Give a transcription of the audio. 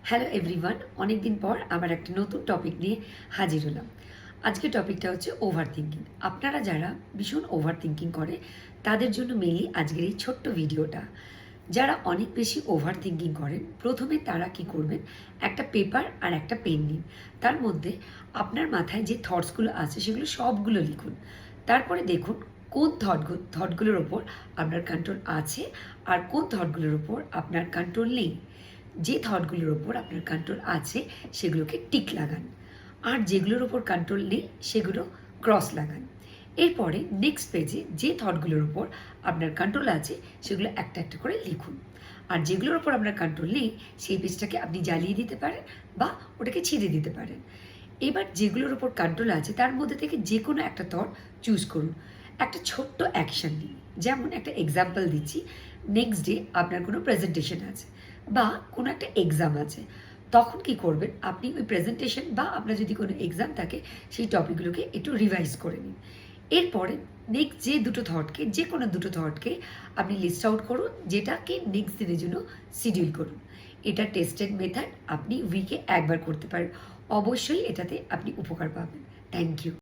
Hello everyone, অনেক দিন পর আবার একটা নতুন টপিক নিয়ে হাজির হলাম। আজকে টপিকটা হচ্ছে ওভার থিঙ্কিং। আপনারা যারা ভীষণ ওভার থিঙ্কিং করে তাদের জন্য মেনলি আজকের এই ছোট্ট ভিডিওটা। যারা অনেক বেশি ওভার থিঙ্কিং করেন, প্রথমে তারা কি করবেন, একটা পেপার আর একটা পেন নিন। তার মধ্যে আপনার মাথায় যে থটসগুলো আছে সেগুলো সবগুলো লিখুন। তারপরে দেখুন কোন থটগুলোর ওপর আপনার কন্ট্রোল আছে আর কোন থটগুলোর ওপর আপনার কন্ট্রোল নেই। যে থটগুলোর ওপর আপনার কন্ট্রোল আছে সেগুলোকে টিক লাগান, আর যেগুলোর ওপর কন্ট্রোল নেই সেগুলো ক্রস লাগান। এরপরে নেক্সট পেজে যে থটগুলোর ওপর আপনার কন্ট্রোল আছে সেগুলো একটা একটা করে লিখুন, আর যেগুলোর ওপর আপনার কন্ট্রোল নেই সেই পেজটাকে আপনি জ্বালিয়ে দিতে পারেন বা ওটাকে ছিঁড়ে দিতে পারেন। এবার যেগুলোর ওপর কন্ট্রোল আছে তার মধ্যে থেকে যে কোনো একটা থট চুজ করুন, একটা ছোট্ট অ্যাকশান নিন। যেমন একটা এক্সাম্পল দিচ্ছি, নেক্সট ডে আপনার কোনো প্রেজেন্টেশন আছে বা কোনো একটা এক্সাম আছে, তখন কি করবেন, আপনি ওই প্রেজেন্টেশন বা আপনার যদি কোনো এক্সাম থাকে সেই টপিকগুলোকে একটু রিভাইজ করে নিন। এরপরে নেক্সট যে কোনো দুটো থটকে আপনি লিস্ট আউট করুন, যেটাকে নেক্সট দিনের জন্য শিডিউল করুন। এটা টেস্টেড মেথড, আপনি উইকে একবার করতে পারেন। অবশ্যই এটাতে আপনি উপকার পাবেন। Thank you.